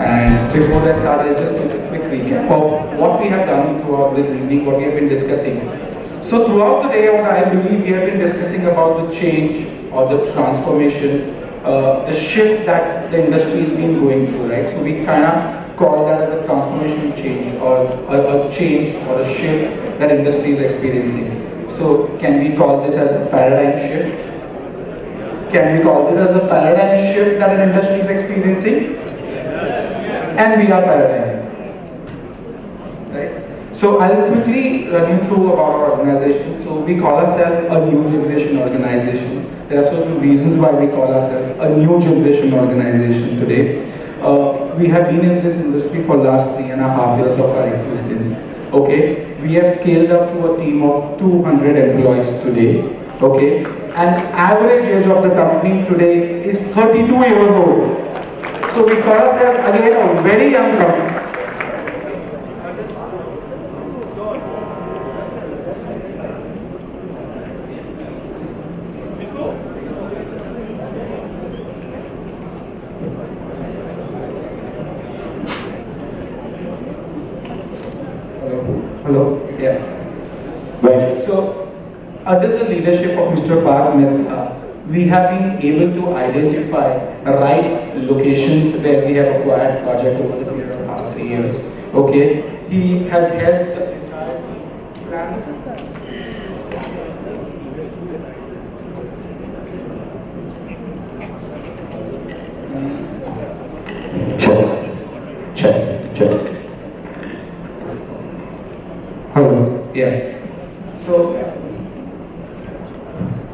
And before I start, I'll just give a quick recap of what we have done throughout this evening, what we have been discussing. So throughout the day, what I believe we have been discussing about the change or the transformation, the shift that the industry has been going through, right? So we kind of call that as a transformational change or a change or a shift that industry is experiencing. So can we call this as a paradigm shift? Can we call this as a paradigm shift that an industry is experiencing? And we are paradigm. Right? So I'll quickly run you through about our organization. So we call ourselves a new generation organization. There are certain reasons why we call ourselves a new generation organization today. We have been in this industry for last 3.5 years of our existence. Okay, we have scaled up to a team of 200 employees today. Okay, and average age of the company today is 32 years old. So we call ourselves again a very young company. Hello? Yeah. Right. So, under the leadership of Mr. Park Mehta, we have been able to identify right locations where we have acquired project over the period of last 3 years. Okay. He has helped the entire plan. Check. Hello. Yeah. So,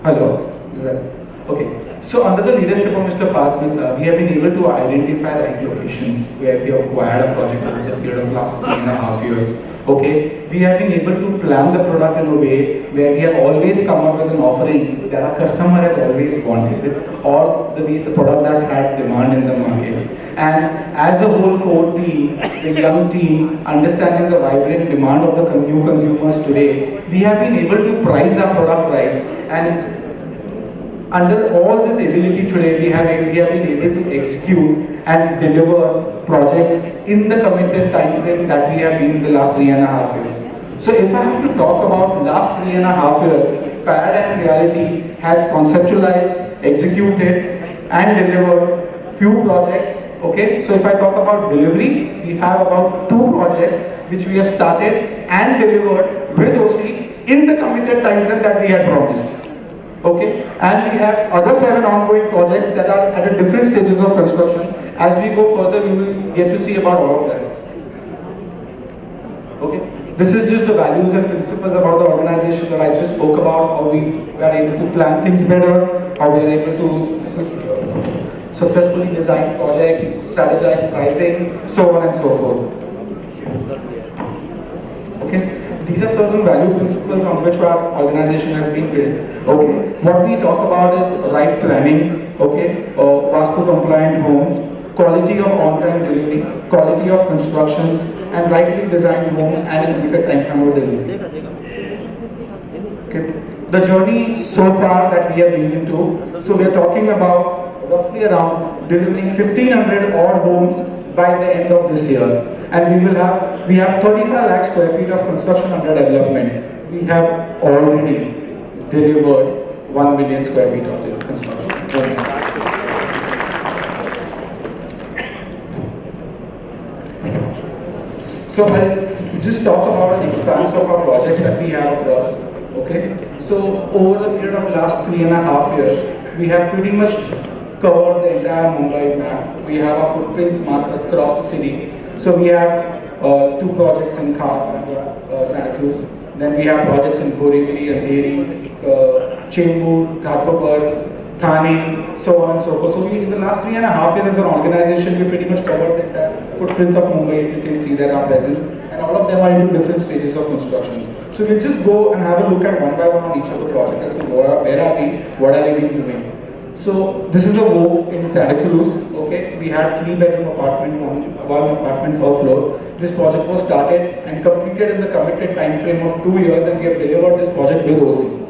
hello. Is that okay? So, under the leadership of Mr. Park Mehta, we have been able to identify the right locations where we have acquired a project over the period of last 3.5 years. Okay, we have been able to plan the product in a way where we have always come up with an offering that our customer has always wanted, or the product that had demand in the market. And as a whole core team, the young team, understanding the vibrant demand of the new consumers today, we have been able to price our product right. And under all this ability today, we have been able to execute and deliver projects in the committed time frame that we have been in the last 3.5 years. So if I have to talk about last 3.5 years, Paradigm Realty has conceptualized, executed and delivered few projects. Okay, so if I talk about delivery, we have about 2 projects which we have started and delivered with OC in the committed time frame that we had promised. Okay, and we have other 7 ongoing projects that are at a different stages of construction. As we go further, we will get to see about all of them. Okay, this is just the values and principles about the organization that I just spoke about, how we are able to plan things better, how we are able to successfully design projects, strategize pricing, so on and so forth. Okay. These are certain value principles on which our organization has been built. Okay, what we talk about is right planning, okay, Vastu compliant homes, quality of on-time delivery, quality of constructions, and rightly designed home and a limited time frame of delivery. Okay. The journey so far that we have been into, so we are talking about roughly around delivering 1,500 odd homes by the end of this year. And we have 35 lakh square feet of construction under development. We have already delivered 1 million square feet of construction. So I'll just talk about an expanse of our projects that we have across. Okay. So over the period of last 3.5 years, we have pretty much covered the entire Mumbai map. We have our footprints marked across the city. So we have 2 projects in Santa Cruz. Then we have projects in Borivali, Andheri, Chembur, Ghatkopar, Thane, so on and so forth. So we, in the last 3.5 years as an organization, we pretty much covered the entire footprint of Mumbai. If you can see that our presence, and all of them are into different stages of construction. So we'll just go and have a look at one by one on each of the projects as to where are we, what are we doing. So this is a home in Santa Cruz. Okay, we had 3-bedroom apartment, one apartment per floor. This project was started and completed in the committed time frame of 2 years, and we have delivered this project with OC.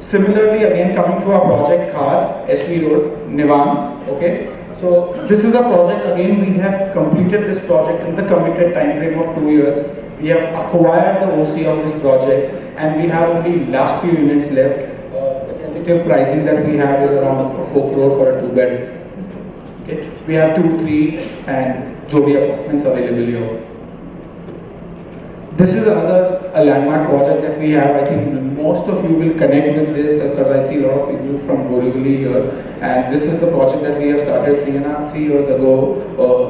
Similarly, again coming to our project Khar, SV Road, Nivan. Okay, So this is a project, again we have completed this project in the committed time frame of 2 years. We have acquired the OC of this project and we have only last few units left. The tentative pricing that we have is around 4 crore for a 2-bed. Okay. We have 2, 3 and Jodi apartments available here. This is another landmark project that we have. I think most of you will connect with this because I see a lot of people from Borivali here. And this is the project that we have started 3 years ago.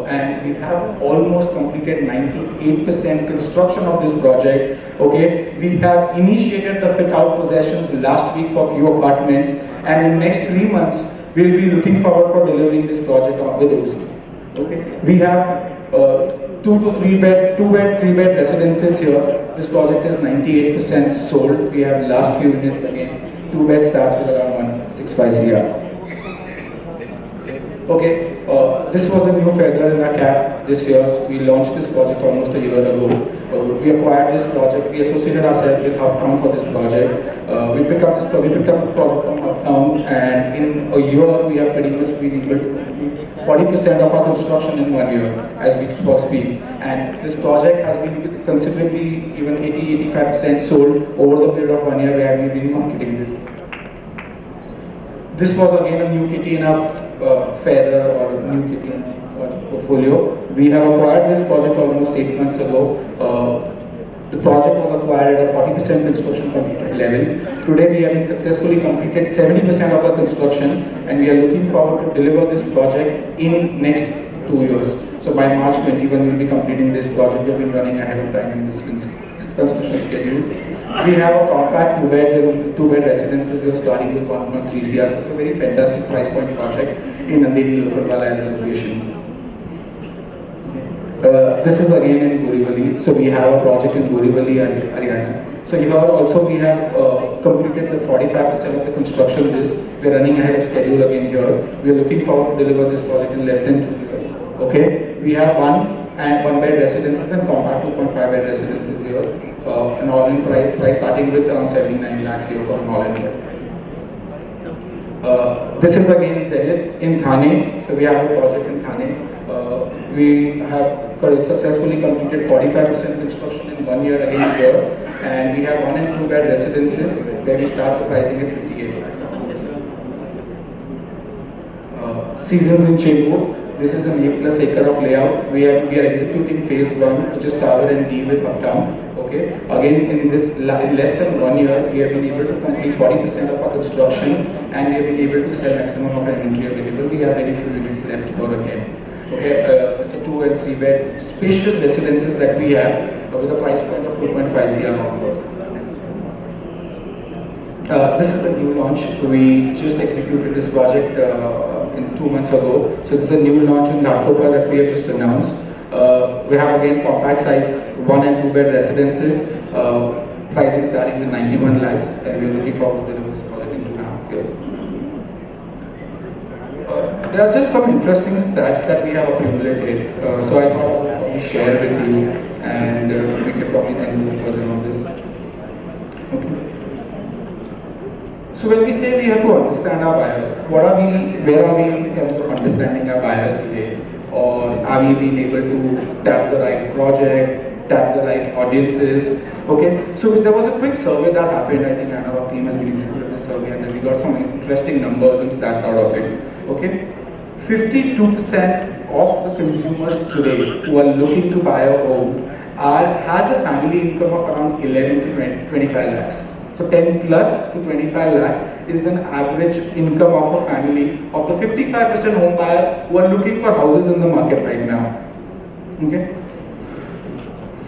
And we have almost completed 98% construction of this project. Okay, we have initiated the fit out possessions last week for few apartments. And in next 3 months, we'll be looking forward for delivering this project with OC. Okay, we have 2 to 3 bed, 2-bed, 3-bed residences here. This project is 98% sold. We have last few units again. 2-bed starts with around 165 CR. Okay, this was a new feather in our cap this year. We launched this project almost a year ago. We acquired this project. We associated ourselves with Uptown for this project. We picked up this project from Uptown, and in a year we have pretty much been able to complete 40% of our construction in 1 year as we speak. And this project has been considerably even 80-85% sold over the period of 1 year where we've been marketing this. This was again a new kitty in our feather or a new kitty in our portfolio. We have acquired this project almost 8 months ago. The project was acquired at a 40% construction completed level. Today we have successfully completed 70% of the construction and we are looking forward to deliver this project in next 2 years. So by March 21 we will be completing this project. We have been running ahead of time in this construction schedule. We have a compact 2-beds and 2-bed residences here starting with 1.3 CR. So it's a very fantastic price point project in Andheri Lokalwala as a location. This is again in Borivali. So we have a project in Borivali, Haryana. So here also we have completed the 45% of the construction. We are running ahead of schedule again here. We are looking forward to deliver this project in less than 2 years. Okay, we have 1-bed residences and compact 2.5-bed residences here. An all-in price starting with around 79 lakhs here for an all-in bed. This is again Zenith in Thane. So we have a project in Thane. We have successfully completed 45% construction in 1 year again here, and we have 1 and 2-bed residences where we start the pricing at 58 lakhs. Seasons in Chembur. This is an 8+ acre of layout. We are executing phase 1, which is Tower and D with Uptown. Okay. Again, in less than 1 year, we have been able to complete 40% of our construction, and we have been able to sell maximum of our inventory available. We have very few units left for again. Okay, it's a 2 and 3-bed spacious residences that we have with a price point of 2.5 CR onwards. This is the new launch. We just executed this project in 2 months ago. So this is a new launch in Ghatkopar that we have just announced. We have again compact size 1 and 2-bed residences. Pricing starting with 91 lakhs, and we are looking forward to deliver this project in 2.5 years. There are just some interesting stats that we have accumulated. So I thought I would probably share with you, and we can probably then move further on this. Okay. So when we say we have to understand our buyers, where are we in terms of understanding our buyers today? Or are we being able to tap the right project, tap the right audiences? Okay, so there was a quick survey that happened. I think our team has been executed this survey, and then we got some interesting numbers and stats out of it. Okay, 52% of the consumers today who are looking to buy a home has a family income of around 11 to 25 lakhs. So 10 plus to 25 lakh is the average income of a family of the 55% home buyer who are looking for houses in the market right now. Okay,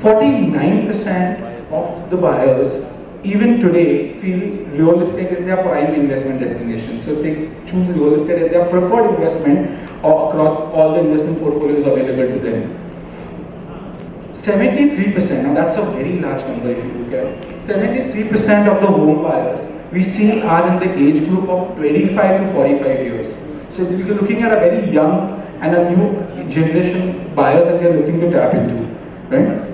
49% of the buyers even today feel real estate is their prime investment destination. So they choose real estate as their preferred investment across all the investment portfolios available to them. 73%, now that's a very large number if you look at it. 73% of the home buyers we see are in the age group of 25 to 45 years. So we're looking at a very young and a new generation buyer that we are looking to tap into, right?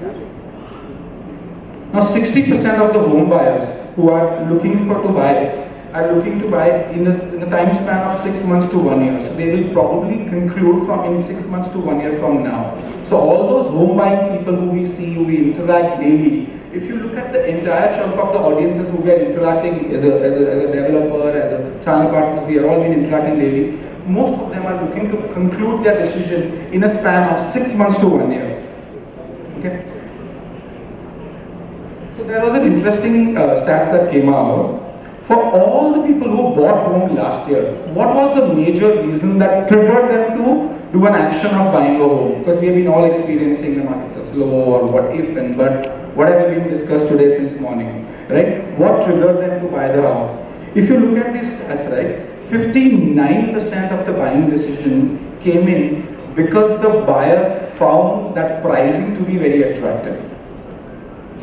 Now 60% of the home buyers who are looking to buy are looking to buy in a time span of 6 months to 1 year. So they will probably conclude from in 6 months to 1 year from now. So all those home buying people who we see, who we interact daily, if you look at the entire chunk of the audiences who we are interacting as a developer, as a channel partners, we are all been interacting daily, most of them are looking to conclude their decision in a span of 6 months to 1 year. Okay. So there was an interesting stats that came out. For all the people who bought home last year, what was the major reason that triggered them to do an action of buying a home? Because we have been all experiencing the markets are slow or what if and but, whatever we discussed today since morning, right? What triggered them to buy the home? If you look at these stats, right, 59% of the buying decision came in because the buyer found that pricing to be very attractive.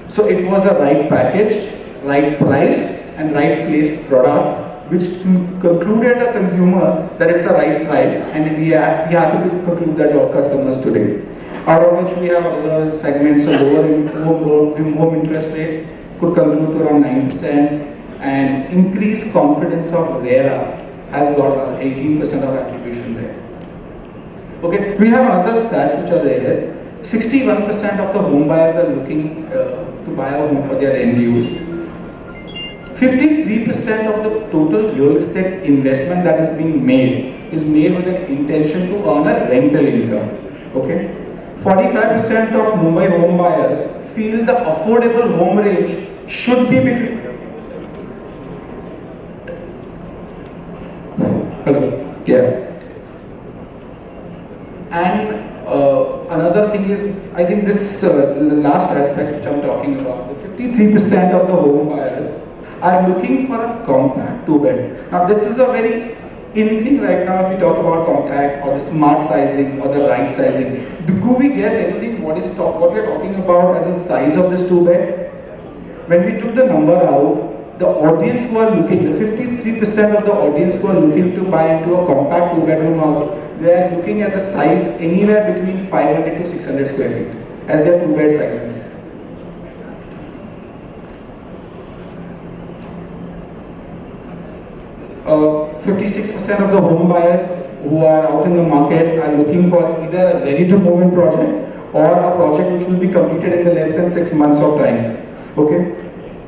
So it was a right packaged, right priced, and right placed product, which concluded a consumer that it's a right price, and we are happy to conclude that to our customers today. Out of which we have other segments, so lower home interest rates could conclude to around 9%, and increased confidence of RERA has got 18% of attribution there. Okay, we have other stats which are there. 61% of the home buyers are looking to buy a home for their end use. 53% of the total real estate investment that is being made is made with an intention to earn a rental income. Okay, 45% of Mumbai home buyers feel the affordable home range should be between. Hello. Yeah. And another thing is, I think this last aspect which I'm talking about, the 53% of the home buyers are looking for a compact 2-bed. Now this is a very in thing right now if we talk about compact or the smart sizing or the right sizing. Could we guess anything what we are talking about as a size of this 2-bed? When we took the number out, the audience who are looking, the 53% of the audience who are looking to buy into a compact 2-bedroom house, they are looking at the size anywhere between 500 to 600 square feet as their 2-bed sizes. 56% of the home buyers who are out in the market are looking for either a ready-to-move-in project or a project which will be completed in the less than 6 months of time. Okay,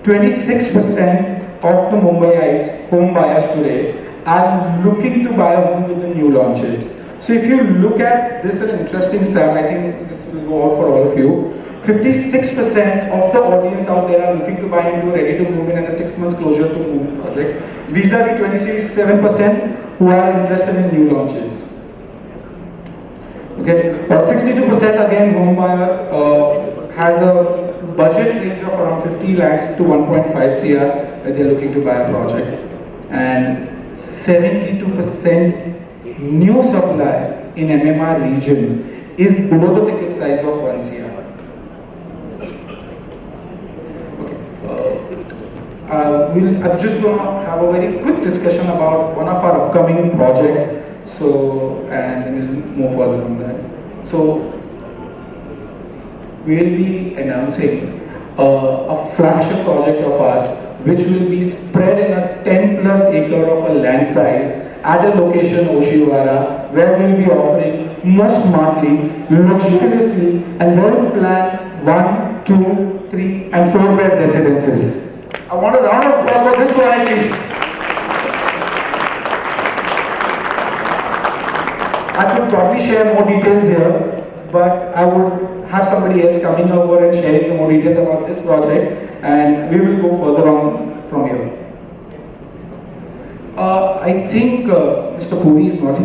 26% of the Mumbaiites home buyers today are looking to buy a home with the new launches. So if you look at this, an interesting stat, I think this will go out for all of you. 56% of the audience out there are looking to buy into a ready-to-move-in and a 6 months closure to move project, vis-a-vis 27% who are interested in new launches. Okay, 62% again home buyer has a budget range of around 50 lakhs to 1.5 crore that they are looking to buy a project, and 72% new supply in MMR region is below the ticket size of 1 crore. I'm just going to have a very quick discussion about one of our upcoming project. So, and then we'll move further on that. So, we'll be announcing a flagship project of ours, which will be spread in a 10 plus acre of a land size at a location Oshiwara, where we'll be offering more smartly, luxuriously, and well planned 1, 2, 3, and 4-bed residences. I want a round of applause for this one at least. I could probably share more details here, but I would have somebody else coming over and sharing more details about this project, and we will go further on from here. I think Mr. Puri is not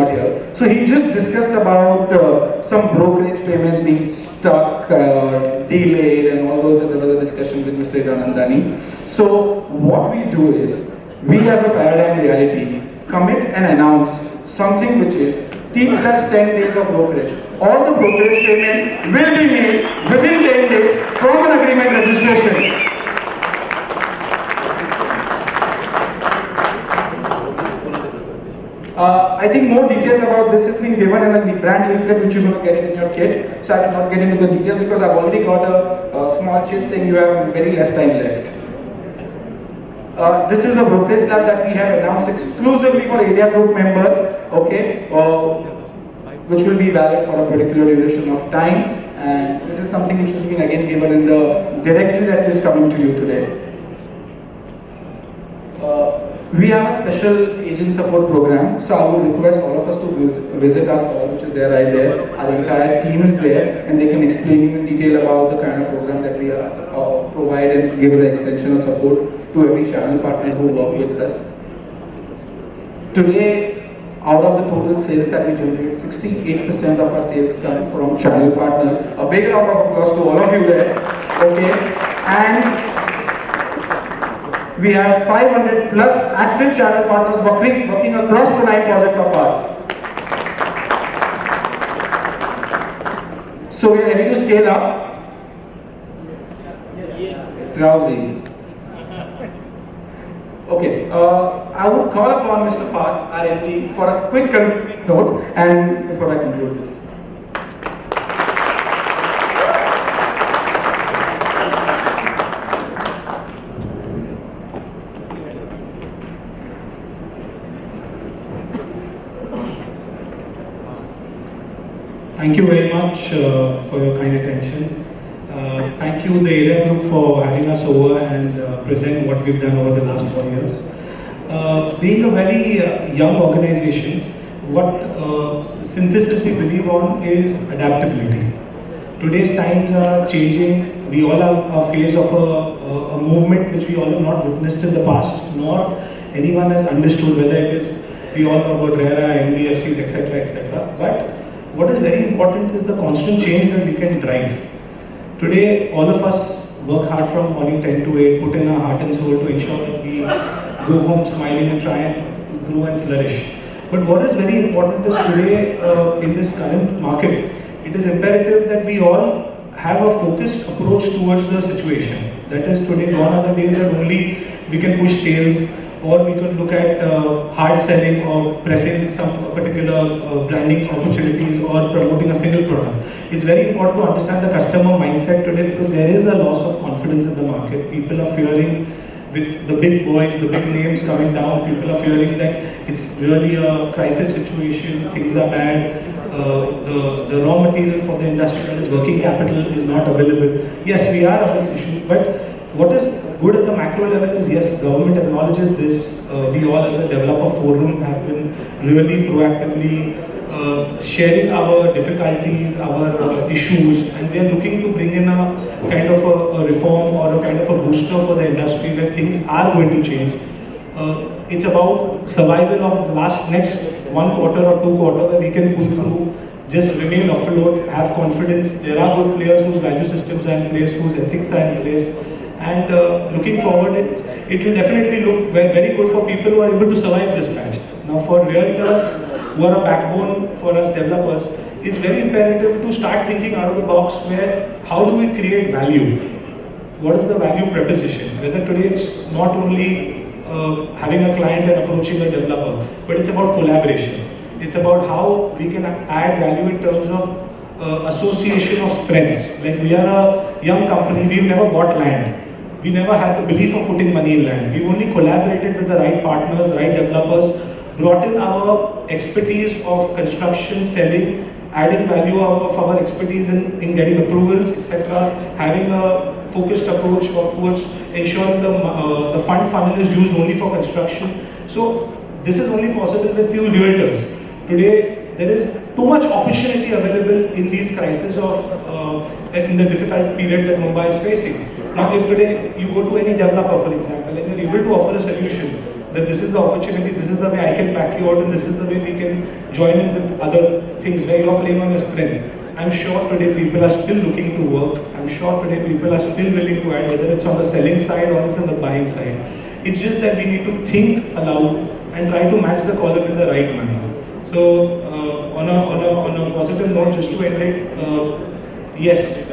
here. So he just discussed about some brokerage payments being stuck, delayed, and all those. There was a discussion with Mr. Anandani. So what we do is, we as a Paradigm Reality commit and announce something which is T plus 10 days of brokerage. All the brokerage payment will be made within 10 days from an agreement registration. I think more details about this has been given in a brand leaflet which you're going to get in your kit. So I will not get into the details because I've already got a small sheet saying you have very less time left. This is a brokerage lab that we have announced exclusively for area group members, okay, which will be valid for a particular duration of time. And this is something which has been again given in the directory that is coming to you today. We have a special agent support program, so I would request all of us to visit our stall, which is there right there. Our entire team is there, and they can explain in detail about the kind of program that we provide and give the extension of support to every channel partner who work with us. Today, out of the total sales that we generate, 68% of our sales come from channel partner. A big round of applause to all of you there. Okay, and we have 500 plus active channel partners working across the 9 projects of us. So we are ready to scale up. Drowsy. Okay, I would call upon Mr. Parth, our MD, for a quick note and before I conclude this. Thank you very much for your kind attention. Thank you, the area group, for having us over and present what we've done over the last 4 years. Being a very young organization, what synthesis we believe on is adaptability. Today's times are changing. We all have a phase of a movement which we all have not witnessed in the past, nor anyone has understood, whether it is, we all know about RERA, NBFCs, etc., etc. But what is very important is the constant change that we can drive. Today, all of us work hard from morning 10 to 8, put in our heart and soul to ensure that we go home smiling and try and grow and flourish. But what is very important is today, in this current market, it is imperative that we all have a focused approach towards the situation. That is, today, gone are the days that only we can push sales, or we can look at hard selling or pressing some particular branding opportunities or promoting a single product. It's very important to understand the customer mindset today, because there is a loss of confidence in the market. People are fearing, with the big boys, the big names coming down, people are fearing that it's really a crisis situation, things are bad, the raw material for the industry, that is working capital, is not available. Yes, we are amongst issues, but what is good at the macro level is, yes, government acknowledges this. We all as a developer forum have been really proactively sharing our difficulties, our issues, and we are looking to bring in a kind of a reform or a kind of a booster for the industry where things are going to change. It's about survival of the next 1 quarter or 2 quarters where we can pull through, just remain afloat, have confidence. There are good players whose value systems are in place, whose ethics are in place. And looking forward, it will definitely look very good for people who are able to survive this patch. Now, for realtors who are a backbone for us developers, it's very imperative to start thinking out of the box, where how do we create value? What is the value proposition? Whether today it's not only having a client and approaching a developer, but it's about collaboration. It's about how we can add value in terms of association of strengths. Like, we are a young company, we've never bought land. We never had the belief of putting money in land. We've only collaborated with the right partners, right developers, brought in our expertise of construction, selling, adding value of our expertise in getting approvals, etc. Having a focused approach towards ensuring the fund funnel is used only for construction. So this is only possible with you realtors. Today, there is too much opportunity available in these crises in the difficult period that Mumbai is facing. Now, if today you go to any developer, for example, and you're able to offer a solution, that this is the opportunity, this is the way I can back you out, and this is the way we can join in with other things where you are playing on your strength. I'm sure today people are still looking to work. I'm sure today people are still willing to add, whether it's on the selling side or it's on the buying side. It's just that we need to think aloud and try to match the column in the right manner. So, on a positive note, just to end it, yes,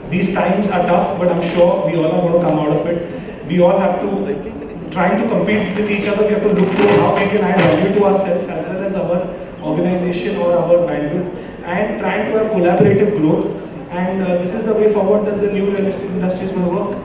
these times are tough, but I'm sure we all are going to come out of it. We all have to, trying to compete with each other, we have to look to how we can add value to ourselves as well as our organization or our bandwidth, and trying to have collaborative growth. And this is the way forward that the new real estate industry is going to work.